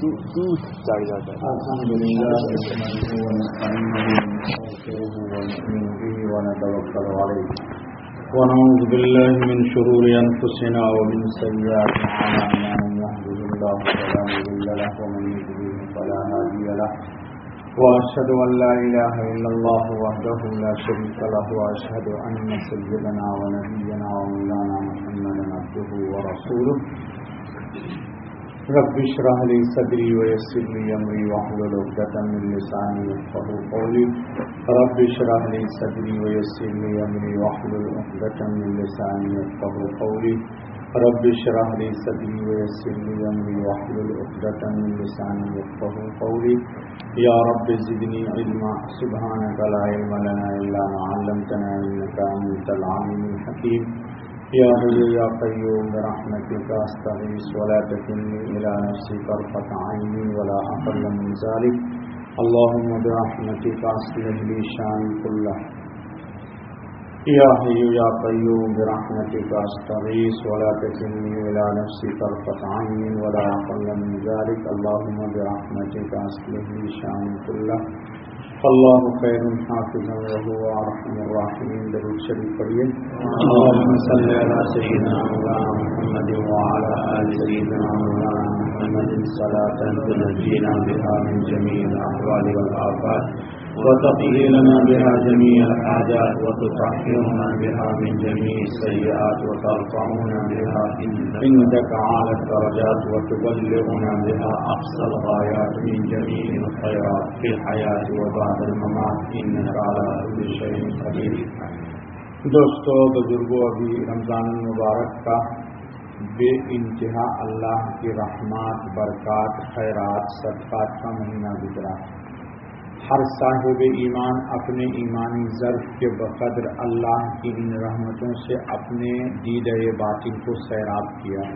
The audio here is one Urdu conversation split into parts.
چاہیے جاتا ہے. الحمد للہ ونتوکل علیہ ونعوذ باللہ من شرور انفسنا ومن سیئات اعمالنا من يهده الله فلا مضل له ومن يضلل فلا هادي له واشهد ان لا اله الا الله وحده لا شريك له واشهد ان سيدنا ونبينا ومولانا محمدا عبده ورسوله. رب اشرح لي صدري ويسر لي امري واحلل عقدة من لساني يفقهوا قولي. رب اشرح لي صدري ويسر لي امري واحلل عقدة من لساني يفقهوا قولي. رب اشرح لي صدري ويسر لي امري واحلل عقدة من لساني يفقهوا قولي. يا رب زدني علما سبحانك لا علم لنا الا ما علمتنا انك انت العليم الحكيم. يا حي يا قيوم برحمتك استغيث ولا تكلني الى نفسي طرفة عين ولا اقل من ذلك. اللهم برحمتك اصلح لي شاني كله. يا حي يا قيوم برحمتك استغيث ولا تكلني الى نفسي طرفة عين ولا اقل من ذلك. اللهم برحمتك اصلح لي شاني كله. اللہ خیر حافظا وهو ارحم الراحمین. درود شریف پڑھیے. اللهم صل علی سیدنا مولانا محمد وعلى آل سیدنا مولانا محمد صلاة تنجینا بها من جميع الاحوال والآفات وتقضي لنا بها جميع الحاجات وتطهرنا بها من جميع السيئات وترفعنا بها عندك أعلى الدرجات وتبلغنا بها أقصى الغايات من جميع الخيرات في الحياة وبعد الممات إنك على كل شيء قدير. دوستو بزرگوں، ابھی رمضان المبارک کا بے انتہا اللہ کی رحمات، برکات، خیرات، صدقات کا مہینہ گزرا. ہر صاحب ایمان اپنے ایمانی ظرف کے بقدر اللہ کی ان رحمتوں سے اپنے دیدہ باطن کو سیراب کیا،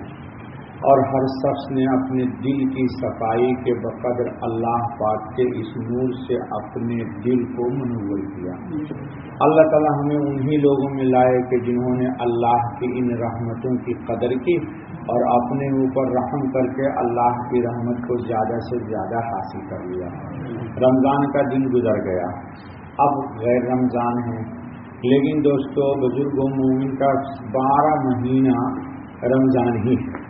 اور ہر شخص نے اپنے دل کی صفائی کے بقدر اللہ پاک کے اس نور سے اپنے دل کو منور کیا. اللہ تعالی ہمیں انہی لوگوں میں لائے کہ جنہوں نے اللہ کی ان رحمتوں کی قدر کی اور اپنے اوپر رحم کر کے اللہ کی رحمت کو زیادہ سے زیادہ حاصل کر لیا. رمضان کا دن گزر گیا، اب غیر رمضان ہے، لیکن دوستو بزرگوں، مومن کا 12 مہینہ رمضان ہی ہے.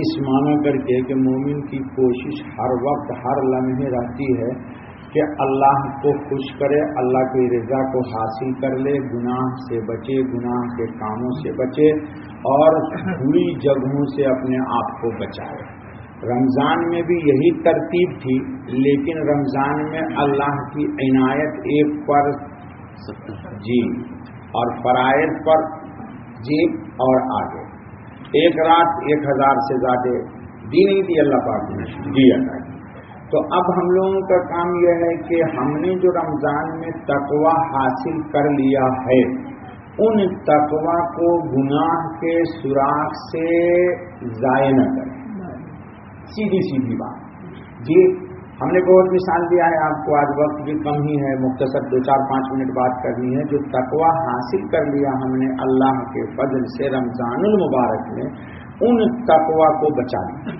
اس معنی کر کے کہ مومن کی کوشش ہر وقت ہر لمحے رہتی ہے کہ اللہ کو خوش کرے، اللہ کی رضا کو حاصل کر لے، گناہ سے بچے، گناہ کے کاموں سے بچے اور بری جگہوں سے اپنے آپ کو بچائے. رمضان میں بھی یہی ترتیب تھی، لیکن رمضان میں اللہ کی عنایت ایک پر جی اور فرائض پر جی اور آگے. ایک رات 1000 سے زیادہ دی نہیں تھی اللہ پاک نے دیا تھا. تو اب ہم لوگوں کا کام یہ ہے کہ ہم نے جو رمضان میں تقوی حاصل کر لیا ہے، ان تقوی کو گناہ کے سوراخ سے ضائع نہ کریں. سیدھی بات جی. ہم نے بہت مثال دیا ہے آپ کو، آج وقت بھی کم ہی ہے، مختصر 2-4-5 منٹ بات کرنی ہے. جو تقوی حاصل کر لیا ہم نے اللہ کے فضل سے رمضان المبارک میں، ان تقوی کو بچا لیا،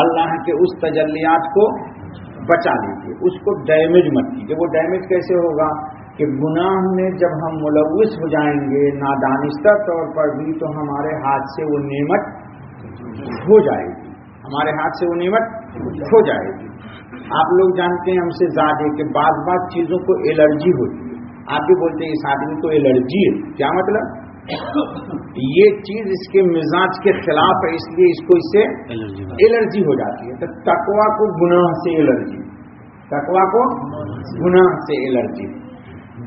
اللہ کے اس تجلیات کو بچا لیجیے، اس کو ڈیمیج مت کیجیے. وہ ڈیمیج کیسے ہوگا کہ گناہ میں جب ہم ملوث ہو جائیں گے نادانستہ طور پر بھی، تو ہمارے ہاتھ سے وہ نعمت ہو جائے گی، ہمارے ہاتھ سے وہ نعمت ہو جائے گی. آپ لوگ جانتے ہیں ہم سے زیادہ کہ بعض چیزوں کو الرجی ہوتی ہے. آپ بھی بولتے ہیں اس آدمی کو الرجی ہے. کیا مطلب؟ یہ چیز اس کے مزاج کے خلاف ہے، اس لیے اس کو اس سے الرجی ہو جاتی ہے. تو تقوی کو گناہ سے الرجی، تقوی کو گناہ سے الرجی.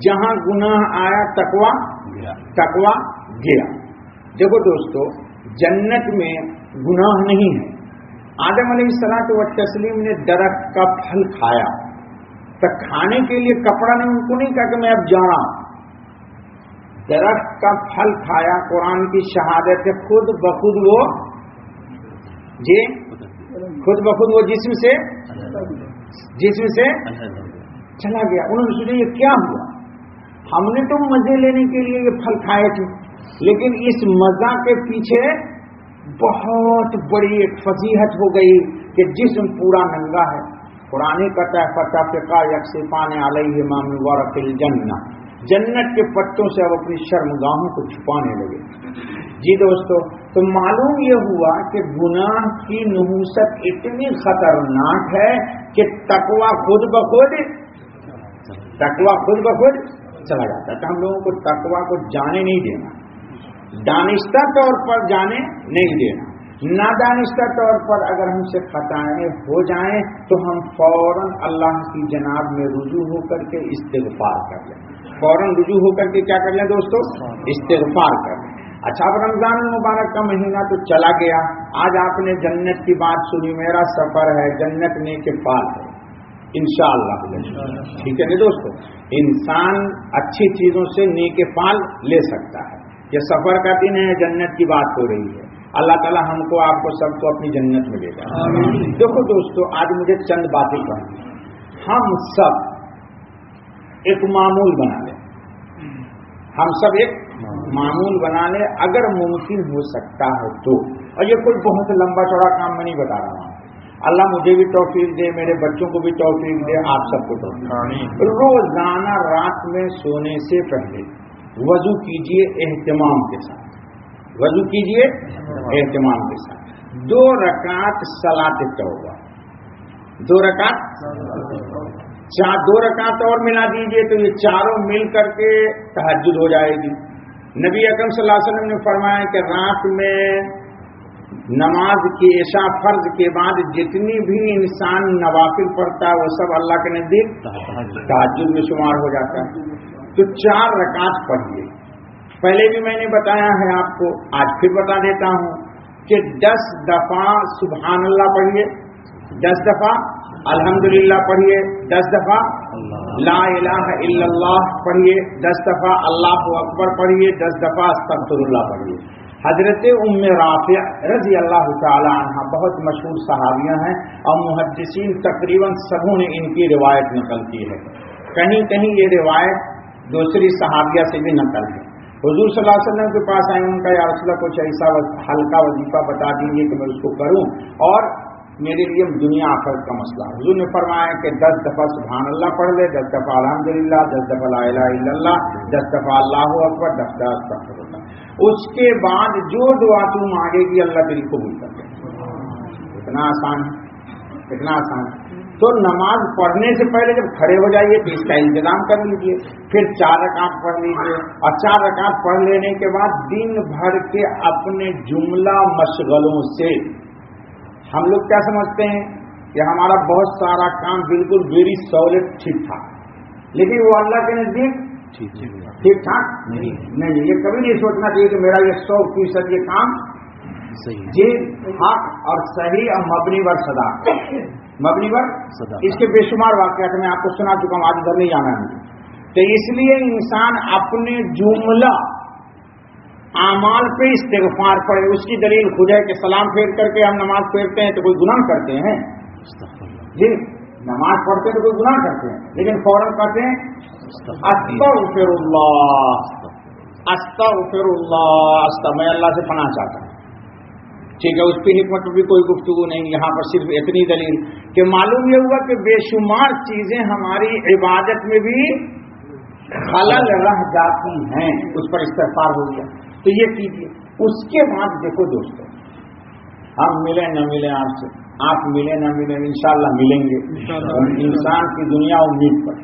جہاں گناہ آیا تقوی گیا. دیکھو دوستو، جنت میں گناہ نہیں ہے. آدم علیہ الصلوۃ والتسلیم نے درخت کا پھل کھایا، تو کھانے کے لیے کپڑا نے ان کو نہیں کہا کہ میں اب جا رہا ہوں. درخت کا پھل کھایا، قرآن کی شہادت ہے، خود بخود وہ جی خود بخود وہ جسم سے چلا گیا. انہوں نے سوچا یہ کیا ہوا؟ ہم نے تو مزے لینے کے لیے یہ پھل کھائے تھے، لیکن اس مزہ کے پیچھے بہت بڑی ایک فضیحت ہو گئی کہ جسم پورا ننگا ہے. قرآن کہتا ہے فتفقا یکسفان علیہما من ورق الجنہ، جنت کے پتوں سے اب اپنی شرمگاہوں کو چھپانے لگے. جی دوستو، تو معلوم یہ ہوا کہ گناہ کی نحوست اتنی خطرناک ہے کہ تقویٰ خود بخود چلا جاتا ہے. تو ہم لوگوں کو تقویٰ کو جانے نہیں دینا، دانستہ طور پر جانے نہیں دینا. نادانستہ طور پر اگر ہم سے خطائیں ہو جائیں تو ہم فوراً اللہ کی جناب میں رجوع ہو کر کے استغفار کر لیں. فوراً رجوع ہو کر کے کیا کر لیں دوستو؟ استغفار کر لیں. اچھا، اب رمضان المبارک کا مہینہ تو چلا گیا. آج آپ نے جنت کی بات سنی، میرا سفر ہے جنت نے کے پال ہے انشاءاللہ. ٹھیک ہے نا دوستو، انسان اچھی چیزوں سے نیک فال لے سکتا ہے. یہ سفر کا دن ہے، جنت کی بات ہو رہی ہے. اللہ تعالی ہم کو آپ کو سب کو اپنی جنت میں لے جائے. دیکھو دوستو، آج مجھے چند باتیں کرنی. ہم سب ایک معمول بنا لیں، ہم سب ایک معمول بنا لیں اگر ممکن ہو سکتا ہے تو. اور یہ کوئی بہت لمبا چوڑا کام میں نہیں بتا رہا ہوں. اللہ مجھے بھی توفیق دے، میرے بچوں کو بھی توفیق دے، آپ سب کو توفیق. روزانہ رات میں سونے سے پہلے وضو کیجئے اہتمام کے ساتھ، وضو کیجئے اہتمام کے ساتھ. 2 رکعت صلاۃ توبہ، 2 رکعت 2 رکعت اور ملا دیجئے تو یہ چاروں مل کر کے تہجد ہو جائے گی. نبی اکرم صلی اللہ علیہ وسلم نے فرمایا کہ رات میں نماز کی عشاء فرض کے بعد جتنی بھی انسان نوافل پڑھتا ہے وہ سب اللہ کے نزدیک تہجد میں شمار ہو جاتا ہے. تو 4 رکعت پڑھیے. پہلے بھی میں نے بتایا ہے آپ کو، آج پھر بتا دیتا ہوں کہ 10 دفعہ سبحان اللہ پڑھیے، 10 دفعہ الحمدللہ پڑھیے، 10 دفعہ لا الہ الا اللہ پڑھیے، 10 دفعہ اللہ اکبر پڑھیے، 10 دفعہ استغفر اللہ پڑھیے. حضرت ام رافع رضی اللہ تعالی عنہ بہت مشہور صحابیہ ہیں اور محدثین تقریباً سبوں نے ان کی روایت نقل کی ہے. کہیں کہیں یہ روایت دوسری صحابیہ سے بھی نقل ہے. حضور صلی اللہ علیہ وسلم کے پاس آئے، ان کا یا رسول اللہ کچھ ایسا ہلکا وظیفہ بتا دیجیے کہ میں اس کو کروں اور میرے لیے دنیا آخرت کا مسئلہ. حضور نے فرمایا کہ 10 دفعہ سبحان اللہ پڑھ لے، 10 دفعہ الحمدللہ، 10 دفعہ لا الہ الا اللہ، 10 دفعہ اللہ اکبر، 10 دفعہ استغفر اللہ. اس کے بعد جو دعا تو مانگے گی اللہ دل قبول کر لے. اتنا آسان ہے، اتنا آسان ہے. تو نماز پڑھنے سے پہلے جب کھڑے ہو جائیے تو اس کا انتظام کر لیجیے. پھر 4 رکعت پڑھ لیجیے اور 4 رکعت پڑھ لینے کے بعد دن بھر کے اپنے جملہ مشغلوں سے، ہم لوگ کیا سمجھتے ہیں کہ ہمارا بہت سارا کام بالکل ویری سہولت ٹھیک ٹھاک، لیکن وہ اللہ کے نزدیک ٹھیک ٹھاک نہیں. یہ کبھی نہیں سوچنا چاہیے کہ میرا یہ 100% یہ کام جی حق اور صحیح اور مبنی ور صدا، مبنی ور صدا. اس کے بے شمار واقعات میں آپ کو سنا چکا ہوں، آج ادھر نہیں جانا ہے. تو اس لیے انسان اپنے جملہ اعمال پہ استغفار پڑھے. اس کی دلیل خود ہے کہ سلام پھیر کر کے ہم نماز پھیرتے ہیں تو کوئی گناہ کرتے ہیں جی، نماز پڑھتے ہیں تو کوئی گناہ کرتے ہیں، لیکن فوراً کہتے ہیں استغفر اللہ، استغفر اللہ، میں اللہ سے پناہ چاہتا ہوں. ٹھیک ہے، اس کی حکمت میں بھی کوئی گفتگو نہیں. یہاں پر صرف اتنی دلیل کہ معلوم یہ ہوا کہ بے شمار چیزیں ہماری عبادت میں بھی خلل رہ جاتی ہیں، اس پر استغفار ہو گیا تو یہ کیجیے. اس کے بعد دیکھو دوستو، ہم ملیں نہ ملیں آپ سے، آپ ملیں نہ ملیں انشاءاللہ ملیں گے. انسان کی دنیا امید پر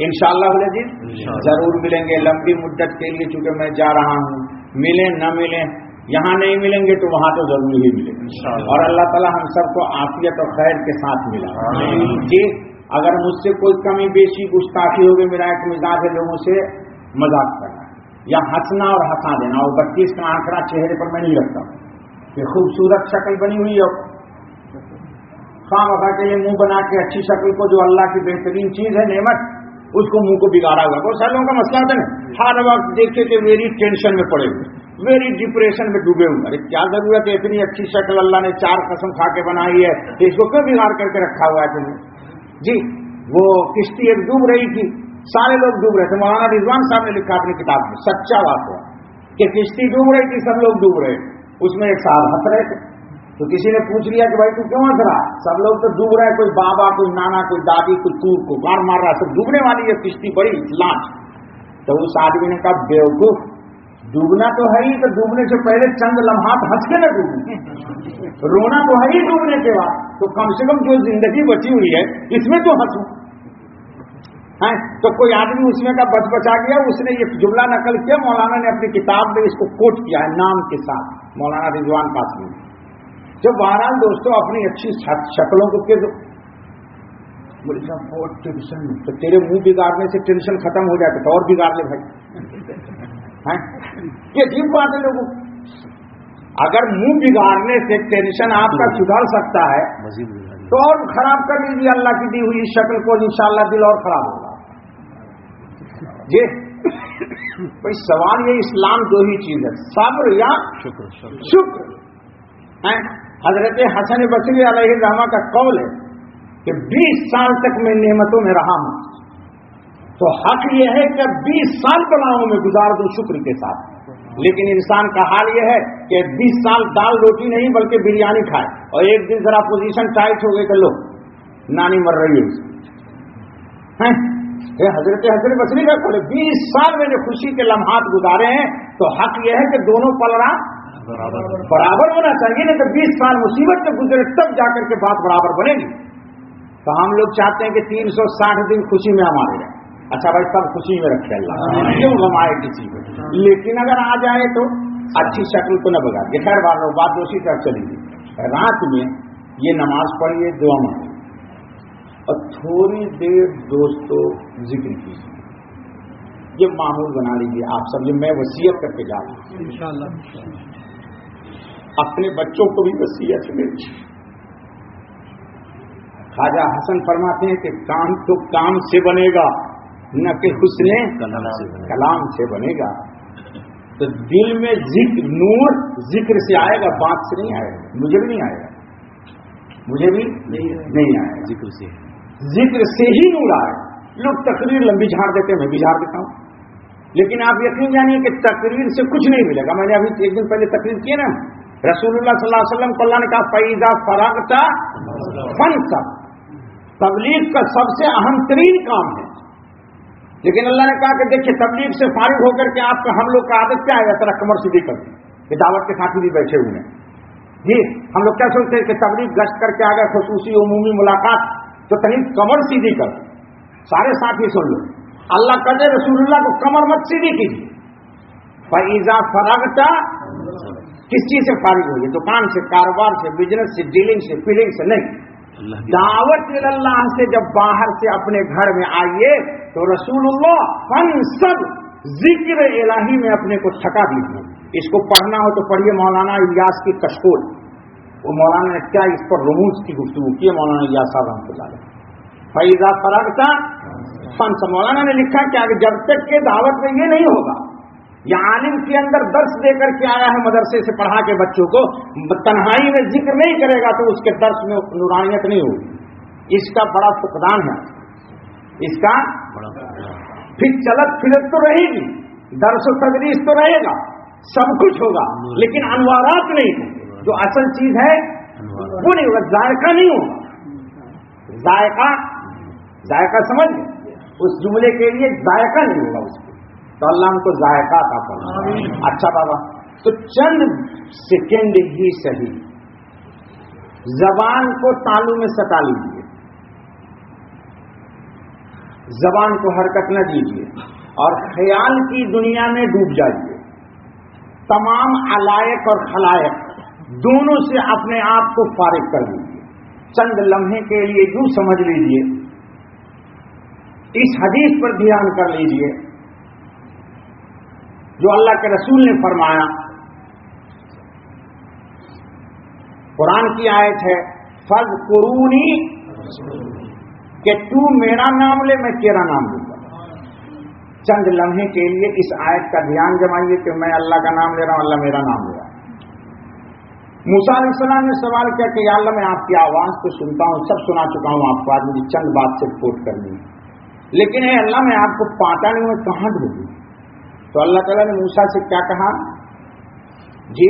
انشاءاللہ عزیز ضرور ملیں گے. لمبی مدت کے لیے چونکہ میں جا رہا ہوں، ملیں نہ ملیں، یہاں نہیں ملیں گے تو وہاں تو ضرور ہی ملیں گے. اور اللہ تعالی ہم سب کو عافیت اور خیر کے ساتھ ملا جی. اگر مجھ سے کوئی کمی بیشی گستاخی ہوگی، میرا ایک مزاج ہے لوگوں سے مذاق کرنا یا ہنسنا اور ہنسا دینا. اور 32 کا آنکڑا چہرے پر میں نہیں رکھتا ہوں. یہ خوبصورت شکل بنی ہوئی ہے، خام وقت کے لیے منہ بنا کے اچھی شکل کو، جو اللہ کی بہترین چیز ہے نعمت، اس کو منہ کو بگاڑا ہوا. بہت سارے لوگوں کا مسئلہ ہوتا ہے نا، ہر وقت دیکھے کہ میری ٹینشن میں پڑے ہوئے، میری ڈپریشن میں ڈوبے ہوئے. ارے کیا ضرورت ہے، اتنی اچھی شکل اللہ نے 4 قسم کھا کے بنائی ہے، اس کو کیوں بگاڑ کر کے رکھا ہوا ہے تم نے جی. وہ کشتی ایک ڈوب رہی تھی، سارے لوگ ڈوب رہے تھے. مولانا رضوان صاحب نے لکھا اپنی کتاب میں، سچا بات ہے کہ کشتی ڈوب رہی تھی، سب لوگ ڈوب رہے تھے. اس میں ایک صاحب ہنس رہے تھے، تو کسی نے پوچھ لیا کہ بھائی تو کیوں ہنس رہا ہے؟ سب لوگ تو ڈوب رہے ہیں، کوئی بابا، کوئی نانا، کوئی دادی، کوئی چور کو گاڑ مار رہا ہے، سب ڈوبنے والی ہے کشتی بڑی لانچ۔ تو اس آدمی نے کہا بیوقوف، ڈوبنا تو ہے ہی، تو ڈوبنے سے پہلے چند لمحات ہنس کے نہ ڈوبوں، رونا تو ہے ہی ڈوبنے کے بعد، تو کم سے کم جو زندگی بچی ہوئی ہے اس میں تو ہنسوں۔ تو کوئی آدمی اس میں کا بچ بچا گیا، اس نے یہ جملہ نقل کیا، مولانا نے اپنی کتاب میں اس کو کوٹ کیا ہے نام کے ساتھ، مولانا رضوان قاسمی نے۔ جو بہرحال دوستوں اپنی اچھی شکلوں کو کہ بولے صاحب بہت ٹینشن، تو تیرے منہ بگاڑنے سے ٹینشن ختم ہو جائے تو اور بگاڑ لے بھائی۔ یہ عجیب بات ہے لوگوں، اگر منہ بگاڑنے سے ٹینشن آپ کا سدھر سکتا ہے تو اور خراب کر لیجیے اللہ کی دی ہوئی شکل کو، انشاءاللہ دل اور خراب ہوگا۔ یہ کوئی سوال، یہ اسلام دو ہی چیز ہے، صبر یا شکر۔ حضرت حسن بصری علیہ الرحمہ کا قول ہے کہ 20 سال تک میں نعمتوں میں رہا ہوں، تو حق یہ ہے کہ 20 سال بلاؤں میں گزار دوں شکر کے ساتھ، لیکن انسان کا حال یہ ہے کہ 20 سال دال روٹی نہیں بلکہ بریانی کھائے، اور ایک دن ذرا پوزیشن ٹائٹ ہو گئی کہ لو نانی مر رہی ہے۔ حضرت حسن بصری کا قول ہے 20 سال میں جو خوشی کے لمحات گزارے ہیں، تو حق یہ ہے کہ دونوں پلڑا برابر ہونا چاہیے، نہیں تو 20 سال مصیبت میں گزرے تب جا کر کے بات برابر بنے گی۔ تو ہم لوگ چاہتے ہیں کہ 360 دن خوشی میں ہمارے رہے۔ اچھا بھائی سب خوشی میں رکھے اللہ، کیوں غمائے کسی کو، لیکن اگر آ جائے تو اچھی شکل کو نہ بگاڑیے۔ خیر والوں بات دوسری طرف چلی گئی، رات میں یہ نماز پڑھیے، دعا مانگیے، اور تھوڑی دیر دوستوں ذکر کیجیے، یہ معمول بنا لیجیے آپ سب، یہ میں وصیت کر کے جا رہا ہوں انشاءاللہ، اپنے بچوں کو بھی وصیت کریں۔ خواجہ حسن فرماتے ہیں کہ کام تو کام سے بنے گا، نہ کہ حسن کلام سے بنے گا۔ تو دل میں ذکر، نور ذکر سے آئے گا، بات سے نہیں آئے گا۔ مجھے بھی نہیں آئے گا، مجھے بھی نہیں آئے گا، ذکر سے ہی نور آئے گا۔ لوگ تقریر لمبی جھاڑ دیتے ہیں، میں بھی جھاڑ دیتا ہوں، لیکن آپ یقین جانیے کہ تقریر سے کچھ نہیں ملے گا۔ میں نے ابھی ایک دن پہلے تقریر کی نا، رسول اللہ صلی اللہ علیہ وسلم کو اللہ نے کہا فَإِذَا فَرَغْتَ فَانْصَبْ، تبلیغ کا سب سے اہم ترین کام ہے، لیکن اللہ نے کہا کہ دیکھیے تبلیغ سے فارغ ہو کر کے آپ کا، ہم لوگ کا عادت کیا ہے، طرح کمر سیدھی کرتے ہیں، کہ دعوت کے ساتھی بھی بیٹھے ہوئے ہیں جی، ہم لوگ کیا سوچتے ہیں کہ تبلیغ گشت کر کے آ گئے، خصوصی عمومی ملاقات، تو کہیں کمر سیدھی کر، سارے ساتھی سن لو، اللہ کا دے رسول اللہ کو کمر مت سیدھی کیجیے۔ فَإِذَا فَرَغْتَ، کس چیز سے فارغ ہوئیے؟ دکان سے، کاروبار سے، بزنس سے، ڈیلنگ سے، فیلنگ سے نہیں، دعوت اللہ سے جب باہر سے اپنے گھر میں آئیے تو رسول اللہ فانصب، ذکر الہی میں اپنے کو تھکا دیجیے۔ اس کو پڑھنا ہو تو پڑھیے مولانا الیاس کی کشکول، وہ مولانا نے کیا اس پر رموز کی گفتگو کی ہے، مولانا الیاس صاحب رحمۃ اللہ علیہ۔ فَإِذَا فَرَغْتَ فَانصَبْ، مولانا نے لکھا کہ جب تک کہ دعوت میں یہ نہیں ہوگا، یا عالم کے اندر درس دے کر کے آیا ہے مدرسے سے پڑھا کے بچوں کو، تنہائی میں ذکر نہیں کرے گا تو اس کے درس میں نورانیت نہیں ہوگی۔ اس کا بڑا فقدان ہے، اس کا پھر چلت پھرت تو رہے گی، درس و تدریس تو رہے گا، سب کچھ ہوگا، لیکن انوارات نہیں ہوں، جو اصل چیز ہے وہ نہیں ہوگا، ذائقہ نہیں ہوگا، ذائقہ سمجھ، اس جملے کے لیے ذائقہ نہیں ہوگا اس کو، تو اللہ ہم کو ذائقہ عطا فرمائے۔ اچھا بابا، تو چند سیکنڈ ہی صحیح زبان کو تالو میں سٹا لیجیے، زبان کو حرکت نہ دیجیے، اور خیال کی دنیا میں ڈوب جائیے۔ تمام علائق اور خلائق دونوں سے اپنے آپ کو فارغ کر لیجیے، چند لمحے کے لیے یوں سمجھ لیجیے، اس حدیث پر دھیان کر لیجیے جو اللہ کے رسول نے فرمایا، قرآن کی آیت ہے فَاذْكُرُونِي، کہ تو میرا نام لے میں تیرا نام لوں گا۔ چند لمحے کے لیے اس آیت کا دھیان جمائیے کہ میں اللہ کا نام لے رہا ہوں، اللہ میرا نام لے رہا ہے۔ موسیٰ علیہ السلام نے سوال کیا کہ یا اللہ میں آپ کی آواز تو سنتا ہوں، سب سنا چکا ہوں آپ کو، آج مجھے چند بات سے رپورٹ کرنی ہے، لیکن اے اللہ میں آپ کو پاتا نہیں ہوں، کہاں ڈھونڈوں؟ تو اللہ تعالیٰ نے موسیٰ سے کیا کہا؟ جی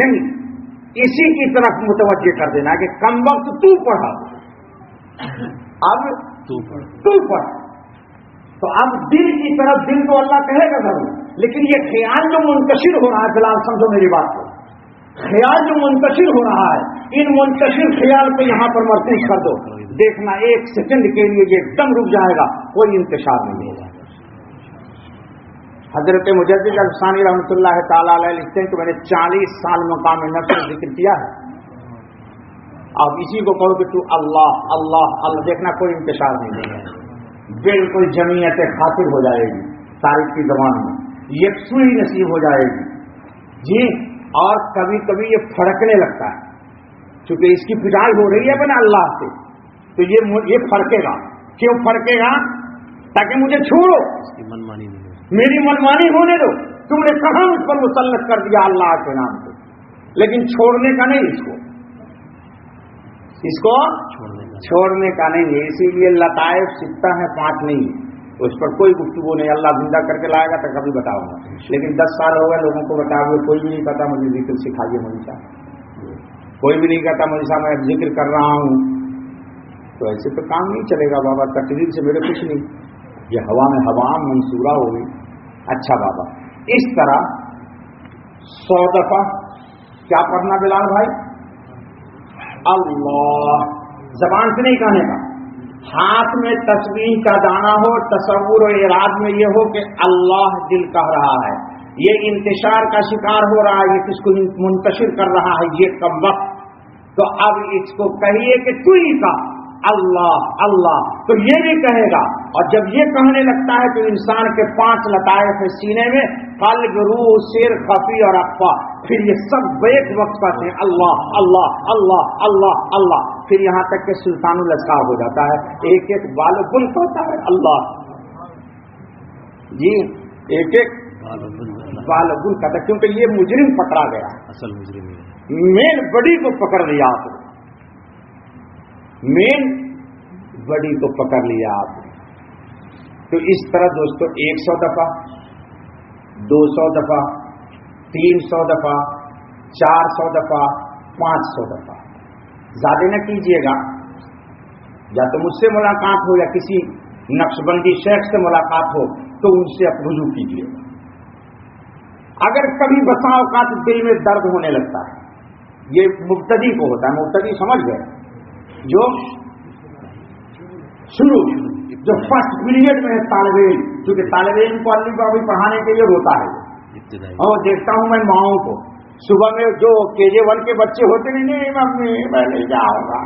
نہیں, اسی کی طرف متوجہ کر دینا کہ کم وقت تو پڑھا, اب تو پڑھ. تو اب دل کی طرف, دل تو اللہ کہے گا ضرور, لیکن یہ خیال جو منتشر ہو رہا ہے, فی الحال سمجھو میری بات کو, خیال جو منتشر ہو رہا ہے, ان منتشر خیال کو یہاں پر مرکوز کر دو, دیکھنا 1 سیکنڈ کے لیے یہ ایک دم رک جائے گا, کوئی انتشار نہیں ہوگا. حضرت مجدد الفسانی رحمۃ اللہ تعالی علیہ لکھتے ہیں کہ میں نے 40 سال مقام نفس کا ذکر کیا ہے. اب اسی کو کہو کہ تو اللہ اللہ اللہ, دیکھنا کوئی انتشار نہیں ہے, بالکل جمعیت خاطر ہو جائے گی تاریخ کی زبان میں, یکسوئی نصیب ہو جائے گی جی. اور کبھی کبھی یہ پھڑکنے لگتا ہے, چونکہ اس کی پٹائی ہو رہی ہے اپنے اللہ سے, تو یہ پھڑکے گا. کیوں پھڑکے گا؟ تاکہ مجھے چھوڑو, میری منمانی ہونے دو. تم نے کہاں اس پر مسلط کر دیا اللہ کے نام سے, لیکن چھوڑنے کا نہیں, اس کو چھوڑنے کا نہیں ہے. اسی لیے لطائف سکتا ہے 5 نہیں, اس پر کوئی گفتگو نہیں. اللہ زندہ کر کے لائے گا تو کبھی بتاؤں گا, لیکن 10 سال ہو گئے لوگوں کو بتاؤ گے, کوئی بھی نہیں کہتا مجھے ذکر سکھائیے مولوی صاحب, کوئی بھی نہیں کہتا مولوی صاحب میں ذکر کر رہا ہوں. تو ایسے تو کام نہیں چلے گا بابا, تقریر سے میرے کچھ نہیں, یہ ہوا میں ہوا منصورہ ہو گئی. اچھا بابا, اس طرح 100 دفعہ کیا پڑھنا بلال بھائی؟ اللہ, زبان سے نہیں کہنے کا, ہاتھ میں تسبیح کا دانہ ہو, تصور و اراد میں یہ ہو کہ اللہ دل کہہ رہا ہے, یہ انتشار کا شکار ہو رہا ہے, یہ کس کو منتشر کر رہا ہے, یہ کم وقت. تو اب اس کو کہیے کہ تو ہی کا اللہ اللہ, تو یہ بھی کہے گا. اور جب یہ کہنے لگتا ہے تو انسان کے 5 لطائف سینے میں, قلب, روح, سر, خفی اور اخفا, پھر یہ سب ایک وقت کہتے ہیں اللہ اللہ اللہ اللہ اللہ. پھر یہاں تک کہ سلطان الاسرار ہو جاتا ہے, ایک ایک بال بل ہوتا ہے اللہ جی, ایک ایک بال بل کہتا ہے, کیونکہ یہ مجرم پکڑا گیا, اصل مجرم مین بڑی کو پکڑ لیا آپ نے, مین بڑی کو پکڑ لیا آپ نے. تو اس طرح دوستو 100 دفعہ, 200 دفعہ, 300 دفعہ, 400 دفعہ, 500 دفعہ. زیادہ نہ کیجیے گا, یا تو مجھ سے ملاقات ہو یا کسی نقشبندی شیخ سے ملاقات ہو تو ان سے آپ رجوع کیجیے. اگر کبھی بسا اوقات دل میں درد ہونے لگتا ہے, یہ مبتدی کو ہوتا ہے, مبتدی سمجھ گئے, جو شروع جو فرسٹ پیریڈ میں ہے طالب علم, کیونکہ طالب علم کو علی بابی پڑھانے کے لیے روتا ہے. اور دیکھتا ہوں میں ماؤں کو صبح میں جو KG1 کے بچے ہوتے نہیں ممی میں نہیں جاؤں گا,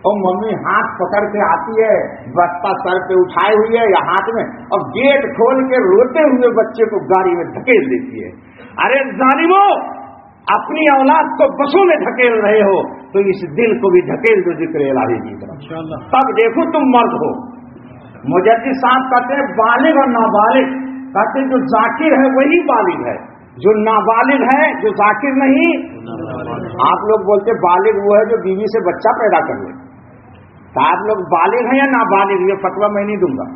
اور ممی ہاتھ پکڑ کے آتی ہے, بستہ سر پہ اٹھائے ہوئی ہے یا ہاتھ میں, اور گیٹ کھول کے روتے ہوئے بچے کو گاڑی میں دھکیل دیتی ہے. ارے ظالمو, اپنی اولاد کو بسوں میں دھکیل رہے ہو تو اس دل کو بھی دھکیل دو ذکر الہی کی طرف, تب دیکھو تم مرد ہو. مجدد صاحب کہتے ہیں بالغ اور نابالغ, کہتے ہیں جو ذاکر ہے وہی بالغ ہے, جو نابالغ ہے جو ذاکر نہیں. آپ لوگ بولتے بالغ وہ ہے جو بیوی سے بچہ پیدا کر لے, تو آپ لوگ بالغ ہیں یا نابالغ, یہ فتویٰ میں نہیں دوں گا,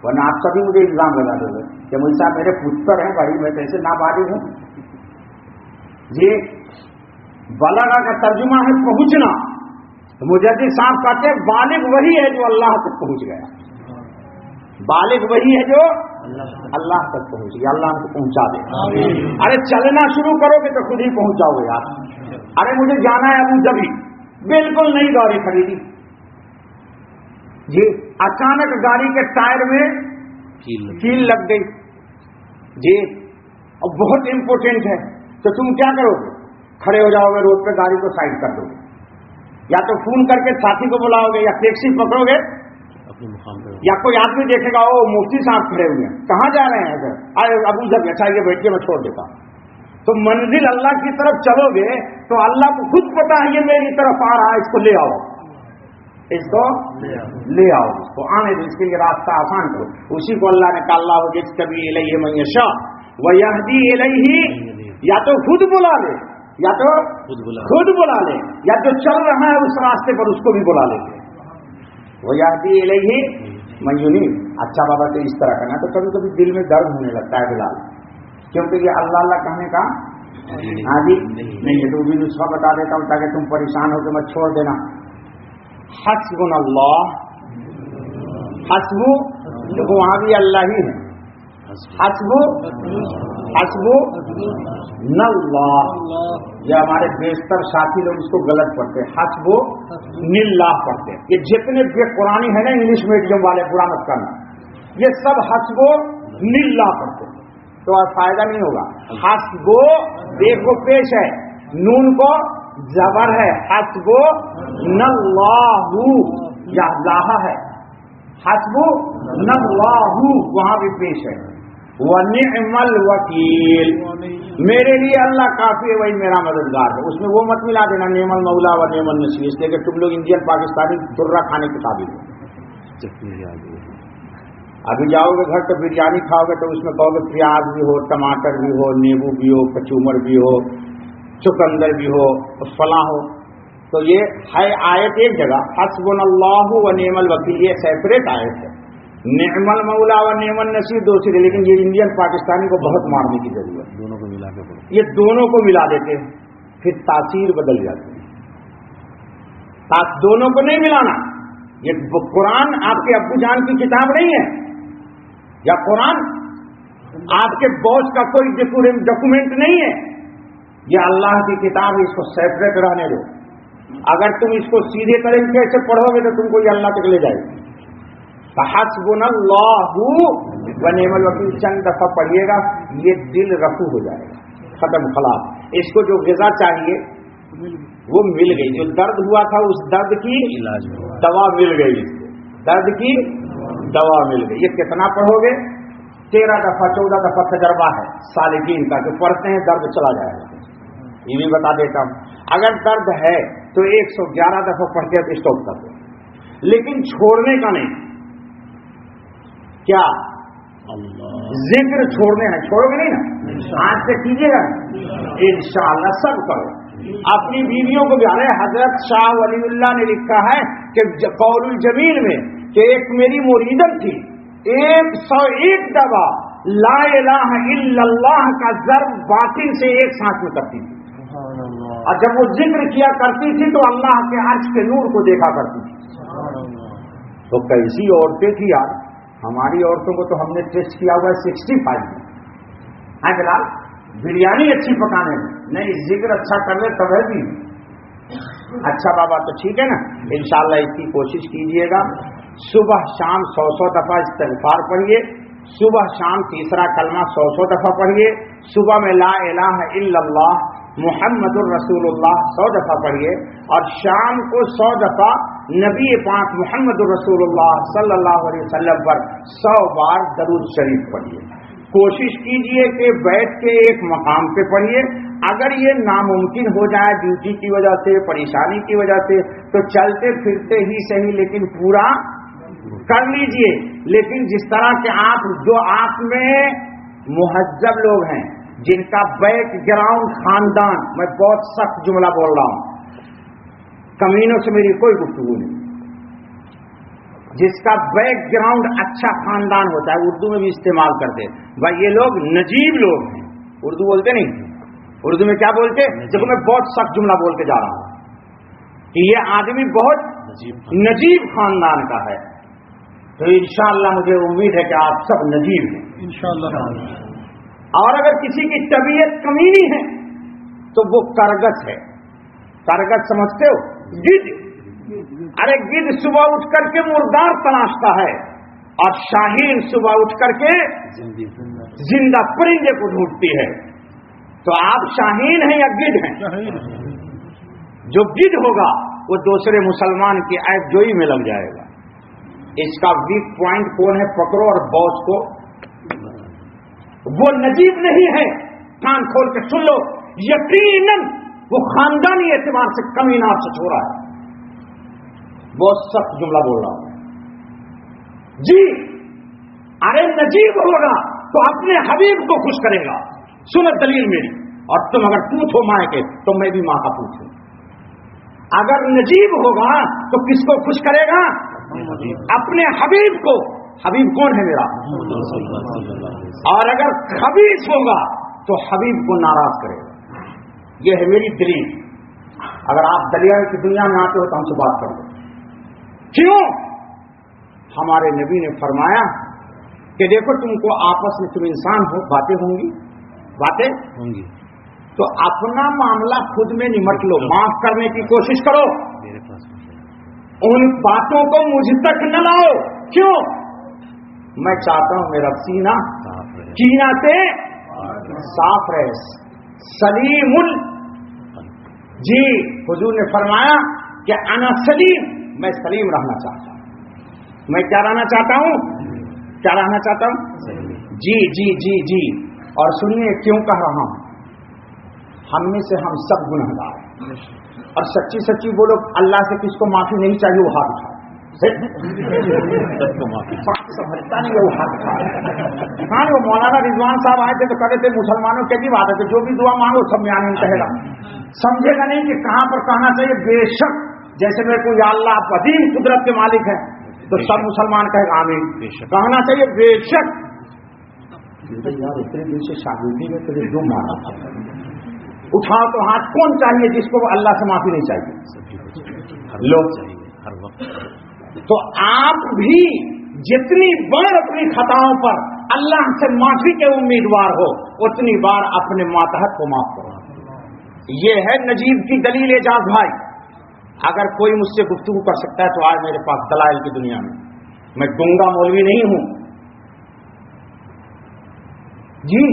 ورنہ آپ سبھی مجھے الزام لگا دو گے کہ مجھے صاحب میرے پتر ہیں بھائی, میں کیسے نابالغ ہوں جی. بلغہ کا ترجمہ ہے پہنچنا. مجدد صاحب کہتے ہیں بالغ وہی ہے جو اللہ تک پہنچ گیا, بالغ وہی ہے جو اللہ تک پہنچ گیا, اللہ ہم کو پہنچا دے. ارے چلنا شروع کرو گے تو خود ہی پہنچ جاؤ گے یار. ارے مجھے جانا ہے ابو ظبی, بالکل نئی گاڑی خریدی جی, اچانک گاڑی کے ٹائر میں کیل لگ گئی جی, اور بہت امپورٹنٹ ہے, تو تم کیا کرو گے؟ کھڑے ہو جاؤ گے روڈ پہ, گاڑی کو سائڈ کر دو گے, یا تو فون کر کے ساتھی کو بلاؤ گے, یا ٹیکسی پکڑو گے, یا کوئی آدمی دیکھے گا وہ مفتی صاحب کھڑے ہوئے ہیں, کہاں جا رہے ہیں سر, ارے ابو جب اچھا یہ بیٹھ کے میں چھوڑ دیتا ہوں. تو منزل اللہ کی طرف چلو گے تو اللہ کو خود پتا ہے یہ میری طرف آ رہا ہے, اس کو لے آؤ, اس کو لے آؤ, اس کو آنے دو, اس کے لیے راستہ آسان کرو. اسی کو اللہ نے کہا اللہ جس کبھی الیہ من یشاء ویہدی الیہ, یا تو خود بلا لے, یا تو خود بلا لے, یا جو چل رہا ہے اس راستے پر اس کو بھی بلا لے گے. ویہدی الیہ من ینیب. اچھا بابا تو اس طرح کرنا. تو کبھی کبھی دل میں درد ہونے لگتا ہے بلال, کیونکہ یہ اللہ اللہ کہنے کا ہاں جی نہیں ہے تو بھی نسخہ بتا دیتا ہوں تاکہ تم پریشان ہو کے مت چھوڑ دینا. حسبنا اللہ، حسبو دیکھو وہاں بھی اللہ ہی ہے. حسبو ناللہ، یہ ہمارے بیشتر ساتھی لوگ اس کو غلط پڑھتے ہیں، حسبو ناللہ پڑھتے ہیں. یہ جتنے بے قرآنی ہے نا انگلش میڈیم والے، برا مت کرنا، یہ سب حسبو ناللہ پڑھتے ہیں تو فائدہ نہیں ہوگا. حسبو دیکھو پیش ہے، نون کو زبر ہے، حسبو ناللہ یا اللہ ہے، حسبو ناللہ وہاں بھی پیش ہے. وَنِعْمَ الْوَكِيلُ، میرے لیے اللہ کافی ہے، وہی میرا مددگار ہے. اس میں وہ مت ملا دینا نعم المولا و نعم النصیر، اس لیے کہ تم لوگ انڈین پاکستانی درہ کھانے کے قابل ہو. ابھی جاؤ گے گھر تو بریانی کھاؤ گے تو اس میں کہو گے پیاز بھی ہو، ٹماٹر بھی ہو، نیبو بھی ہو، کچومر بھی ہو، چقندر بھی ہو، فلاں ہو. تو یہ ہے آیت ایک جگہ، حسبنا اللہ و نعم الوکیل یہ سیپریٹ آیت ہے. نعم المولا و نعم النصیر دوسری، لیکن یہ انڈین پاکستانی کو بہت مارنے کی ضرورت ہے. دونوں کو ملا کے یہ دونوں کو ملا دیتے ہیں پھر تاثیر بدل جاتی ہے. دونوں کو نہیں ملانا. یہ قرآن آپ کے ابو جان کی کتاب نہیں ہے، یا قرآن آپ کے باس کا کوئی ڈاکومنٹ نہیں ہے. یہ اللہ کی کتاب ہے، اس کو سیپریٹ رہنے دو. اگر تم اس کو سیدھے طریقے سے پڑھو گے تو تم کو یہ اللہ تک لے جائے گا. حسبنا اللہ و نعم الوکیل چند دفعہ پڑھیے گا، یہ دل رفو ہو جائے گا، ختم خلاص. اس کو جو غذا چاہیے وہ مل گئی، جو درد ہوا تھا اس درد کی دوا مل گئی، درد کی دوا مل گئی. یہ کتنا پڑھو گے؟ 13 دفعہ 14 دفعہ تجربہ ہے سالکین کا، جو پڑھتے ہیں درد چلا جائے گا. یہ بھی بتا دیتا ہوں، اگر درد ہے تو 111 دفعہ پڑھ کے اسٹاپ کر دو، لیکن چھوڑنے کا نہیں. کیا ذکر چھوڑنے ہیں؟ چھوڑو گے نہیں نا؟ آج سے کیجیے گا انشاءاللہ، سب کرو. اپنی بیویوں کو بھی. ارے حضرت شاہ ولی اللہ نے لکھا ہے کہ قول الجمیل میں کہ ایک میری مریدن تھی، 101 دفعہ لا الہ الا اللہ کا ضرب باطن سے ایک سانس میں کرتی تھی، اور جب وہ ذکر کیا کرتی تھی تو اللہ کے عرش کے نور کو دیکھا کرتی تھی. تو کیسی عورتیں تھی یار. ہماری عورتوں کو تو ہم نے ٹیسٹ کیا ہوا ہے 65 میں. ہاں جناب، بریانی اچھی پکانے میں نہیں، ذکر اچھا کر لے تب ہے بھی. اچھا بابا تو ٹھیک ہے نا، انشاءاللہ اس کی کوشش کیجئے گا. صبح شام 100 دفعہ استغفار پڑھیے، صبح شام تیسرا کلمہ 100 دفعہ پڑھیے. صبح میں لا الہ الا اللہ محمد الرسول اللہ 100 دفعہ پڑھیے، اور شام کو 100 دفعہ نبی پاک محمد الرسول اللہ صلی اللہ علیہ وسلم پر 100 بار درود شریف پڑھیے. کوشش کیجئے کہ بیٹھ کے ایک مقام پہ پڑھیے. اگر یہ ناممکن ہو جائے ڈیوٹی کی وجہ سے، پریشانی کی وجہ سے، تو چلتے پھرتے ہی صحیح لیکن پورا کر لیجئے. لیکن جس طرح کے آپ میں مہذب لوگ ہیں، جن کا بیک گراؤنڈ خاندان، میں بہت سخت جملہ بول رہا ہوں، کمینوں سے میری کوئی گفتگو نہیں، جس کا بیک گراؤنڈ اچھا خاندان ہوتا ہے، اردو میں بھی استعمال کرتے بھائی، یہ لوگ نجیب لوگ ہیں. اردو بولتے نہیں، اردو میں کیا بولتے؟ دیکھو میں بہت سخت جملہ بول کے جا رہا ہوں کہ یہ آدمی بہت نجیب خاندان کا ہے. تو انشاءاللہ مجھے امید ہے کہ آپ سب نجیب ہیں انشاءاللہ. اور اگر کسی کی طبیعت کمینی ہے تو وہ کرگس ہے. کرگس سمجھتے ہو؟ گدھ. ارے گدھ صبح اٹھ کر کے مردار تلاشتا ہے، اور شاہین صبح اٹھ کر کے زندہ پرندے کو ڈھونڈتی ہے. تو آپ شاہین ہیں یا گدھ ہیں؟ جو گدھ ہوگا وہ دوسرے مسلمان کی عیب جوئی میں لگ جائے گا. اس کا ویک پوائنٹ کون ہے؟ پکڑو اور باس کو. وہ نجیب نہیں ہے، کان کھول کے سن لو، یقیناً وہ خاندانی اعتبار سے کمینہ سے چھوڑا ہے. بہت سخت جملہ بول رہا ہوں جی. ارے نجیب ہوگا تو اپنے حبیب کو خوش کرے گا. سنو دلیل میری. اور تم اگر پوچھو ماں کے تو میں بھی ماں کا پوچھوں. اگر نجیب ہوگا تو کس کو خوش کرے گا؟ اپنے حبیب کو. حبیب کون ہے میرا؟ اور اگر خبیث ہوگا تو حبیب کو ناراض کرے گا. یہ ہے میری دلیل. اگر آپ دلیل کی دنیا میں آتے ہو تو ہم سے بات کر لو. کیوں؟ ہمارے نبی نے فرمایا کہ دیکھو تم کو آپس میں تم انسان ہو, باتیں ہوں گی, تو اپنا معاملہ خود میں نمٹ لو, معاف کرنے کی کوشش کرو, ان باتوں کو مجھ تک نہ لاؤ. کیوں؟ میں چاہتا ہوں میرا سینہ کینہ سے صاف رہے, سلیم. جی حضور نے فرمایا کہ انا سلیم, میں سلیم رہنا چاہتا ہوں. میں کیا رہنا چاہتا ہوں؟ جی جی جی جی. اور سنیے کیوں کہہ رہا ہوں, ہم میں سے ہم سب گنہگار ہیں, اور سچی سچی بولو, اللہ سے کس کو معافی نہیں چاہیے وہ ہاتھ اٹھائے. سمجھتا نہیں وہ ہاتھ اٹھائے. ہاں وہ مولانا رضوان صاحب آئے تھے تو کہہ رہے تھے مسلمانوں کی عجیب عادت ہے, جو بھی دعا مانگو سب میں آمین کہے گا. سمجھے گا نہیں کہ کہاں پر کہنا چاہیے. بے شک جیسے میرے کو یا اللہ آپ عظیم قدرت کے مالک ہیں تو سب مسلمان کہے گا آمین. کہنا چاہیے بے شک. یار اتنے دن سے شادی میں تجھے جو مانا تھا, اٹھاؤ تو ہاتھ. کون چاہیے جس کو وہ اللہ سے معافی نہیں چاہیے؟ لوگ چاہیے ہر وقت. تو آپ بھی جتنی بار اپنی خطاؤں پر اللہ سے معافی کے امیدوار ہو, اتنی بار اپنے ماتحت کو معاف کرو. یہ ہے نجیب کی دلیل. اعجاز بھائی, اگر کوئی مجھ سے گفتگو کر سکتا ہے تو آج میرے پاس دلائل کی دنیا میں. میں گنگا مولوی نہیں ہوں. جی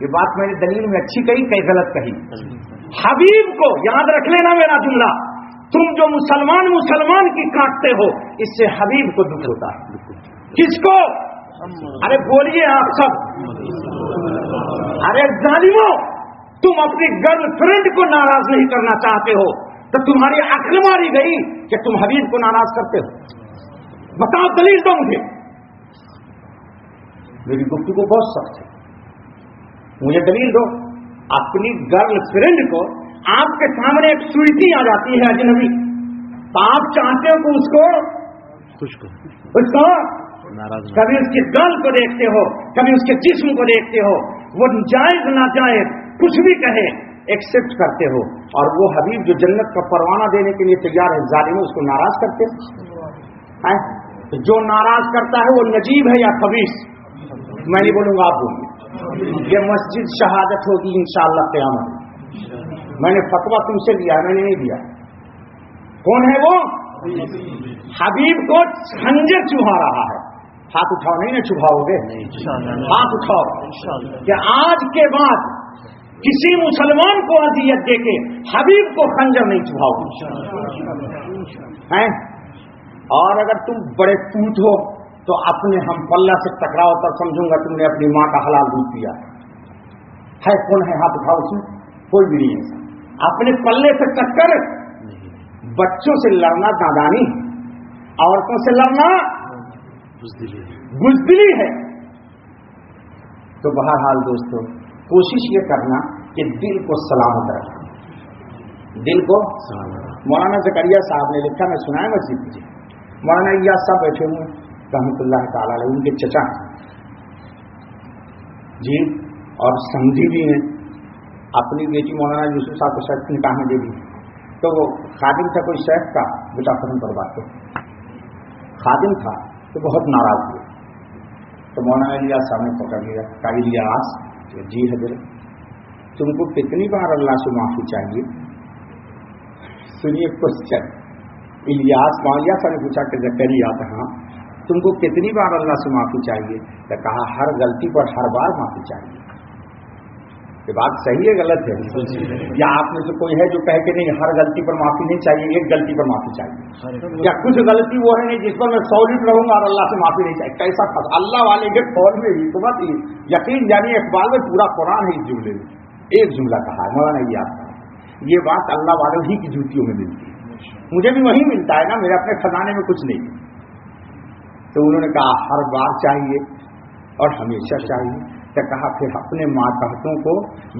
یہ بات میں نے دلیل میں اچھی کہی کہ غلط کہی. حبیب کو یاد رکھ لینا میرا جملہ, تم جو مسلمان کی کاٹتے ہو, اس سے حبیب کو دکھ ہوتا ہے. کس کو؟ ارے بولیے آپ سب. ارے ظالموں, تم اپنی گرل فرینڈ کو ناراض نہیں کرنا چاہتے ہو تو تمہاری عقل ماری گئی کہ تم حبیب کو ناراض کرتے ہو. بتاؤ دلیل دو مجھے. میری گفتگو بہت سخت ہے, مجھے دلیل دو. اپنی گرل فرینڈ کو آپ کے سامنے ایک سوئٹی آ جاتی ہے اجنبی, تو آپ چاہتے ہو کہ اس کو کبھی اس کی گرل کو دیکھتے ہو, کبھی اس کے جسم کو دیکھتے ہو, وہ جائز ناجائز کچھ بھی کہے ایکسپٹ کرتے ہو. اور وہ حبیب جو جنت کا پروانہ دینے کے لیے تیار ہے, ظالموں اس کو ناراض کرتے ہیں. جو ناراض کرتا ہے وہ نجیب ہے یا خبیث؟ میں نہیں بولوں گا, آپ بولیں. یہ مسجد شہادت ہوگی انشاءاللہ قیامت. میں نے فتویٰ تم سے لیا, میں نے نہیں دیا. کون ہے وہ؟ حبیب کو خنجر چبھا رہا ہے. ہاتھ اٹھاؤ. نہیں نا چبھاؤ گے, ہاتھ اٹھاؤ کہ آج کے بعد کسی مسلمان کو اذیت دے کے حبیب کو خنجر نہیں چبھاؤ گے. اور اگر تم بڑے پوت ہو تو اپنے ہم پلہ سے ٹکراؤ پر سمجھوں گا تم نے اپنی ماں کا حلال دودھ پیا ہے. کون ہے؟ ہاتھ اٹھاؤ. اس میں کوئی بھی نہیں ہے. اپنے پلے سے ٹکر. بچوں سے لڑنا نادانی, عورتوں سے لڑنا بزدلی ہے. تو بہرحال دوستو, کوشش یہ کرنا کہ دل کو سلامت رکھنا. دل کو مولانا زکریا صاحب نے لکھا, میں سنا ہے مسجد مجھے. مولانا ایاز صاحب بیٹھے ہوئے رحمۃ اللہ تعالی علیہ, ان کے چچا جی, اور سمجھی بھی ہیں. اپنی بیٹی مولانا یوسف صاحب کو شاید نکاح میں دے دی, تو وہ خادم تھا کوئی شیخ کا, بیٹا ختم پر بات تو خادم تھا تو بہت ناراض ہوئے. تو مولانا ایاز صاحب نے پکڑ لیا, کہا الیاس, جی حضرت, تم کو کتنی بار اللہ سے معافی چاہیے؟ سنیے کوشچن. الیاس مولیا صاحب نے پوچھا کہ زکریا, ہاں, تم کو کتنی بار اللہ سے معافی چاہیے؟ تو کہا ہر غلطی پر ہر بار معافی چاہیے. یہ بات صحیح ہے غلط ہے؟ یا آپ میں سے کوئی ہے جو کہے کہ نہیں ہر غلطی پر معافی نہیں چاہیے, ایک غلطی پر معافی چاہیے؟ یا کچھ غلطی وہ ہے نہیں جس پر میں سالڈ رہوں گا اور اللہ سے معافی نہیں چاہیے؟ کیسا اللہ والے کے قول میں حکمت یقین جانی اقبال میں پورا قرآن ہے اس جملے میں. ایک جملہ کہا ہے مولانا ایاز صاحب. یہ بات اللہ والوں ہی کی جوتیوں میں ملتی ہے, مجھے بھی وہی ملتا ہے نا, میرے اپنے خزانے میں کچھ نہیں. تو انہوں نے کہا ہر بار چاہیے اور ہمیشہ چاہیے. تو کہا پھر اپنے ماتحتوں کو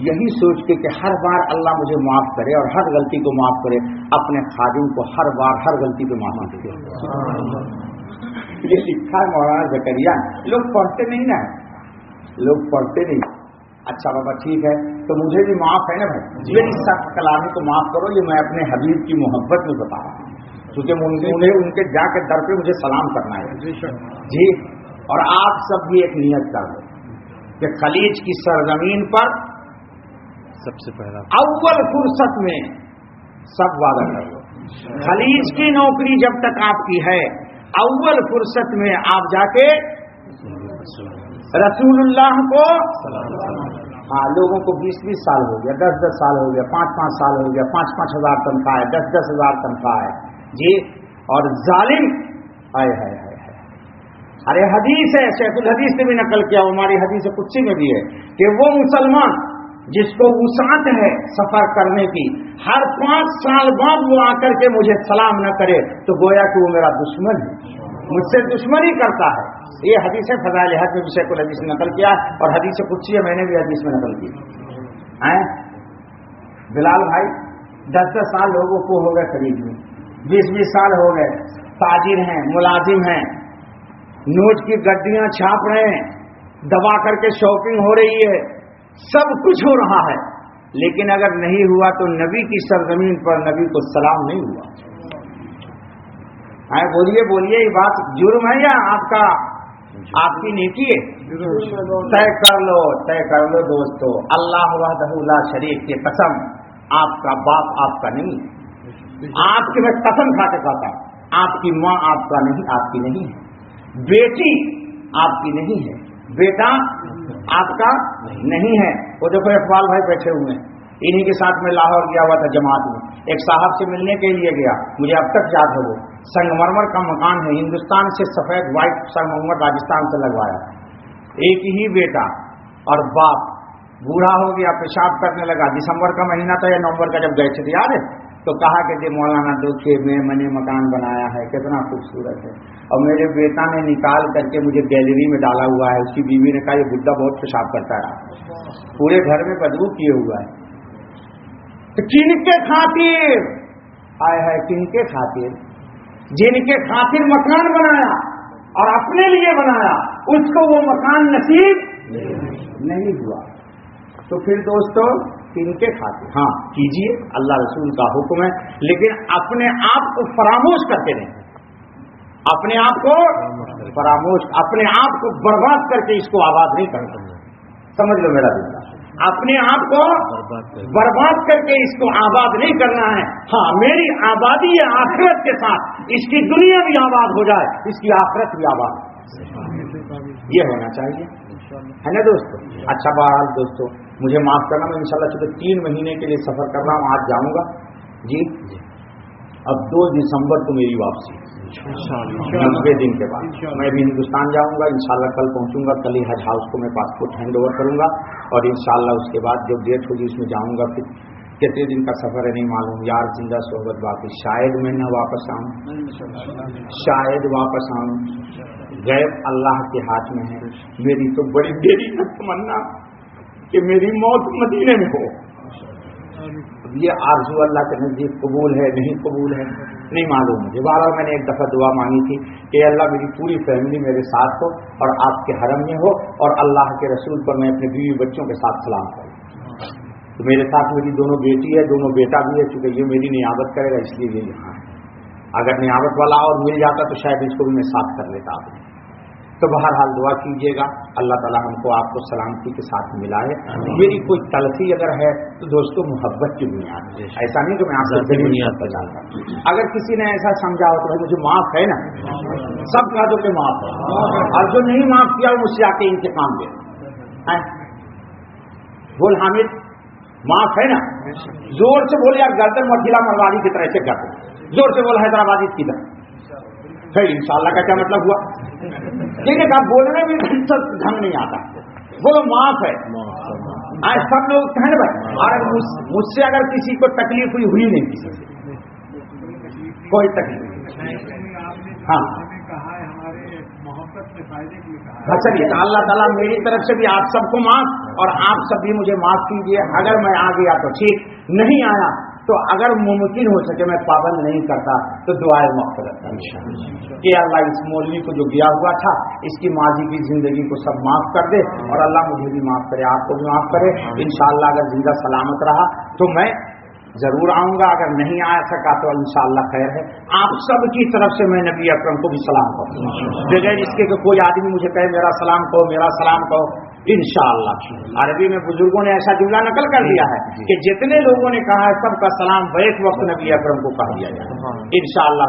یہی سوچ کے کہ ہر بار اللہ مجھے معاف کرے اور ہر غلطی کو معاف کرے, اپنے خادم کو ہر بار ہر غلطی پہ معاف کرے. یہ لکھا ہے مولانا زکریا. لوگ پڑھتے نہیں نا, لوگ پڑھتے نہیں. اچھا بابا ٹھیک ہے, تو مجھے بھی معاف ہے نا بھائی، میری سخت کلامی کو معاف کرو، یہ میں اپنے حبیب کی محبت میں بتا رہا ہوں، کیونکہ انہیں ان کے جا کے در پہ مجھے سلام کرنا ہے جی۔ اور آپ سب بھی ایک نیت کر لو کہ خلیج کی سرزمین پر سب سے پہلا اول فرصت میں سب وعدہ کر لو، خلیج کی نوکری جب تک آپ کی ہے، اول فرصت میں آپ جا کے رسول اللہ کو، ہاں لوگوں کو 20-20 سال ہو گیا، 10-10 سال ہو گیا، 5-5 سال ہو گیا، 5-5 ہزار تنخواہ ہے، 10-10 ہزار تنخواہ ہے جی، اور ظالم آئے ہے ارے حدیث ہے، شیخ الحدیث نے بھی نقل کیا، ہماری حدیث قدسی میں بھی ہے کہ وہ مسلمان جس کو وسعت ہے سفر کرنے کی، ہر 5 سال بعد وہ آ کر کے مجھے سلام نہ کرے تو گویا کہ وہ میرا دشمن ہے، مجھ سے دشمنی کرتا ہے۔ یہ حدیث فضائل حج میں بھی شیخ الحدیث نے نقل کیا، اور حدیث قدسی ہے، میں نے بھی حدیث میں نقل کی ہے۔ بلال بھائی 10-10 سال لوگوں کو ہو گئے خرید میں، 20-20 سال ہو گئے، تاجر ہیں، ملازم ہیں، نوٹ کی گڈیاں چھاپ رہے ہیں، دبا کر کے شاپنگ ہو رہی ہے، سب کچھ ہو رہا ہے، لیکن اگر نہیں ہوا تو نبی کی سرزمین پر نبی کو سلام نہیں ہوا۔ بولیے بولیے، یہ بات جرم ہے یا آپ کی نیکی ہے؟ طے کر لو دوستو، اللہ وحدہ لا شریک کی قسم، آپ کا باپ آپ کا نہیں، آپ کی میں قسم کھا کے کہتا ہوں، آپ کی ماں آپ کا نہیں، آپ کی نہیں ہے، بیٹی آپ کی نہیں ہے، بیٹا آپ کا نہیں ہے۔ وہ دیکھو اقبال بھائی بیٹھے ہوئے ہیں، انہی کے ساتھ میں لاہور گیا ہوا تھا جماعت میں، ایک صاحب سے ملنے کے لیے گیا، مجھے اب تک یاد ہے، وہ سنگ مرمر کا مکان ہے، ہندوستان سے سفید وائٹ سنگ مرمر راجستھان سے لگوایا، ایک ہی بیٹا اور باپ بوڑھا ہو گیا، پیشاب کرنے لگا، دسمبر کا مہینہ تھا یا نومبر کا، جب گئے تھے یاد ہے، تو کہا کہ جی مولانا دیکھیے میں نے مکان بنایا ہے، کتنا خوبصورت ہے، اور میرے بیٹا نے نکال کر کے مجھے گیلری میں ڈالا ہوا ہے، اس کی بیوی نے کہا یہ بڈھا بہت پیشاب کرتا ہے، پورے گھر میں بدبو کیے ہوا ہے، تو کن کے خاطر آئے ہے، کن کے خاطر؟ جن کے خاطر مکان بنایا اور اپنے لیے بنایا، اس کو وہ مکان نصیب نہیں ہوا، تو پھر دوستو کن کے خاطر؟ ہاں کیجئے، اللہ رسول کا حکم ہے، لیکن اپنے آپ کو فراموش کرتے رہیں، اپنے آپ کو فراموش، اپنے آپ کو برباد کر کے اس کو آباد نہیں کرنا، سمجھ لو میرا دل، اپنے آپ کو برباد کر کے اس کو آباد نہیں کرنا ہے۔ ہاں میری آبادی ہے آخرت کے ساتھ، اس کی دنیا بھی آباد ہو جائے، اس کی آخرت بھی آباد ہو، یہ ہونا چاہیے، ہے نا دوستو؟ اچھا بہرحال دوستو مجھے معاف کرنا، میں انشاءاللہ چونکہ 3 مہینے کے لیے سفر کر رہا ہوں، آج جاؤں گا جی، اب 2 دسمبر کو میری واپسی، 90 دن کے بعد میں بھی ہندوستان جاؤں گا انشاءاللہ، کل پہنچوں گا، کل ہی حج ہاؤس کو میں پاسپورٹ ہینڈ اوور کروں گا، اور انشاءاللہ اس کے بعد جو ڈیٹ ہوگی اس میں جاؤں گا، پھر کتنے دن کا سفر ہے نہیں معلوم، یار زندہ صحبت باقی، شاید میں نہ واپس آؤں، شاید واپس آؤں، غیب اللہ کے ہاتھ میں ہے، میری تو بڑی دیری ہے تمنا کہ میری موت مدینے میں ہو، یہ آرزو اللہ کے نزدیک قبول ہے نہیں قبول ہے نہیں معلوم مجھے، بہرحال میں نے ایک دفعہ دعا مانگی تھی کہ اللہ میری پوری فیملی میرے ساتھ ہو اور آپ کے حرم میں ہو، اور اللہ کے رسول پر میں اپنے بیوی بچوں کے ساتھ سلام کروں، تو میرے ساتھ میری دونوں بیٹی ہے، دونوں بیٹا بھی ہے، چونکہ یہ میری نیابت کرے گا اس لیے یہ یہاں ہے، اگر نیابت والا اور مل جاتا تو شاید اس کو بھی میں ساتھ کر لیتا آپ نے، تو بہرحال دعا کیجیے گا اللہ تعالیٰ ہم کو آپ کو سلامتی کے ساتھ ملائے۔ میری کوئی تلخی اگر ہے تو دوستوں محبت کی بنیاد، ایسا نہیں کہ میں آپ سے بنیاد پر جانتا ہوں، اگر کسی نے ایسا سمجھا ہو تو مجھے معاف ہے نا، سب کہہ دو کہ معاف ہے، اور جو نہیں معاف کیا وہ مجھ سے آ کے انتقام دے، بول حامد معاف ہے نا، زور سے بول یار، گردن مٹھیلا مرواری کی طرح سے کرتے، زور سے بول حیدرآبادی کی طرح، پھر انشاءاللہ کا کیا مطلب ہوا؟ لیکن آپ بولنے میں ڈھنگ نہیں آتا، بولو معاف ہے، آج سب لوگ کہیں بھائی، اور مجھ سے اگر کسی کو تکلیف ہوئی نہیں، کسی سے کوئی تکلیف نہیں، ہاں چلیے اللہ تعالیٰ میری طرف سے بھی آپ سب کو معاف، اور آپ سب بھی مجھے معاف کیجیے، اگر میں آ گیا تو ٹھیک، نہیں آیا تو اگر ممکن ہو سکے میں پابند نہیں کرتا تو دعائے مغفرت کہ اللہ اس مولوی کو جو گیا ہوا تھا اس کی ماضی کی زندگی کو سب معاف کر دے اور اللہ مجھے بھی معاف کرے آپ کو بھی معاف کرے. انشاءاللہ اگر زندہ سلامت رہا تو میں ضرور آؤں گا, اگر نہیں آ سکا تو انشاءاللہ خیر ہے. آپ سب کی طرف سے میں نبی اکرم کو بھی سلام کرتا ہوں بغیر اس کے کہ کوئی آدمی مجھے کہے میرا سلام کہو میرا سلام کہو. انشاءاللہ عربی میں بزرگوں نے ایسا جملہ نقل کر دیا ہے کہ جتنے لوگوں نے کہا ہے سب کا سلام بیک وقت نبی اکرم کو کہہ دیا جائے انشاءاللہ.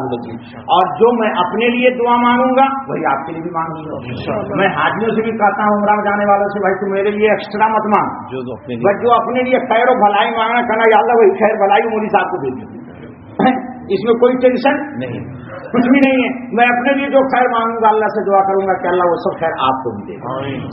اور جو میں اپنے لیے دعا مانگوں گا وہی آپ کے لیے بھی مانگوں گا. میں حاجیوں سے بھی کہتا ہوں عمرہ جانے والوں سے بھائی تو میرے لیے ایکسٹرا مت مانگ, بس جو اپنے لیے خیر و بھلائی مانگنا کہنا یا اللہ وہی خیر بھلائی مودی صاحب کو دے دیجیے. اس میں کوئی ٹینشن نہیں, کچھ بھی نہیں ہے. میں اپنے لیے جو خیر مانگوں گا اللہ سے دعا کروں گا کہ اللہ وہ سب خیر آپ کو بھی دے.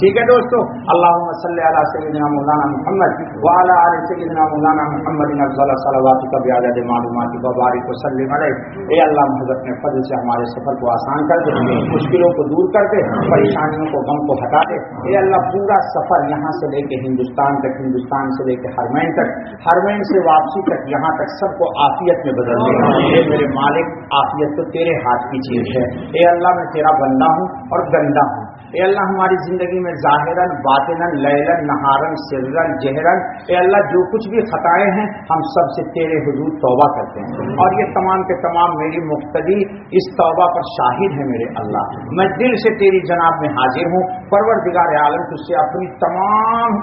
ٹھیک ہے دوستو, اللہم صلی علی سیدنا مولانا محمد وعلی آل سیدنا مولانا محمد افضل صلواتک بعدد معلوماتک وبارک وسلم علیہ. اے اللہ محبت نے فضل سے ہمارے سفر کو آسان کر دے, مشکلوں کو دور کر دے, پریشانیوں کو غم کو ہٹا دے. اے اللہ پورا سفر یہاں سے لے کے ہندوستان تک, ہندوستان سے لے کے حرمین تک, حرمین سے واپسی تک یہاں تک سب کو عافیت میں بدل دے. اے میرے مالک عافیت تو تیرے ہاتھ کی چیز ہے. اے اللہ میں تیرا بندہ ہوں اور گندا ہوں. اے اللہ ہماری زندگی میں ظاہراً باطناً لیلاً نہاراً سرراً جہراً اے اللہ جو کچھ بھی خطائیں ہیں ہم سب سے تیرے حضور توبہ کرتے ہیں, اور یہ تمام کے تمام میری مقتدی اس توبہ پر شاہد ہے. میرے اللہ میں دل سے تیری جناب میں حاضر ہوں. پروردگار عالم تجھ سے اپنی تمام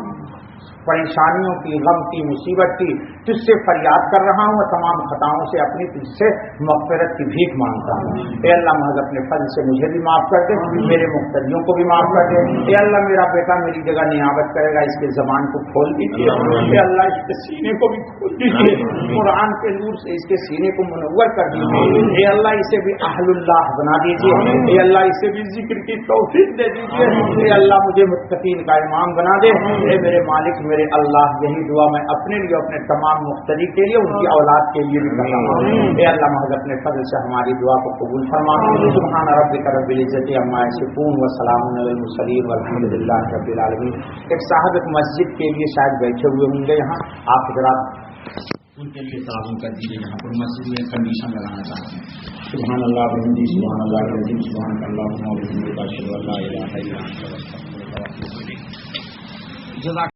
پریشانیوں کی, غم کی, مصیبت کی تجھ سے فریاد کر رہا ہوں, اور تمام خطاؤں سے اپنی تجھ سے مغفرت کی بھیک مانگتا ہوں. اے اللہ محض اپنے فضل سے مجھے بھی معاف کر دے, میرے مقتدیوں کو بھی معاف کر دے. اے اللہ میرا بیٹا میری جگہ نیابت کرے گا, اس کے زبان کو کھول دیجیے. اے اللہ اس کے سینے کو بھی کھول دیجیے, قرآن کے نور سے اس کے سینے کو منور کر دیجیے. اے اللہ اسے بھی اہل اللہ بنا دیجیے. اے اللہ اسے بھی ذکر کی توفیق دے دیجیے. اے اللہ مجھے متقین کا امام بنا دے. اے میرے مالک میرے اللہ یہی دعا میں اپنے لیے, اپنے تمام مقتدی کے لیے, ان کی اولاد کے لیے بھی کرتا ہوں. اے اللہ محض اپنے فضل سے ہماری دعا کو قبول فرما. سبحان ربک رب العزت عما یصفون وسلام علی المرسلین والحمد للہ رب العالمین. ایک صاحب ایک مسجد کے لیے شاید بیٹھے ہوئے ہوں گے یہاں, آپ حضرات ان کے لیے تعاون کر دیجیے. یہاں پر مسجد میں کنڈیشن لگانا چاہتے ہیں. سبحان اللہ بحمدہ سبحان اللہ العظیم سبحان اللہ وبحمدہ اشہد ان لا الہ الا انت استغفرک و اتوب الیک.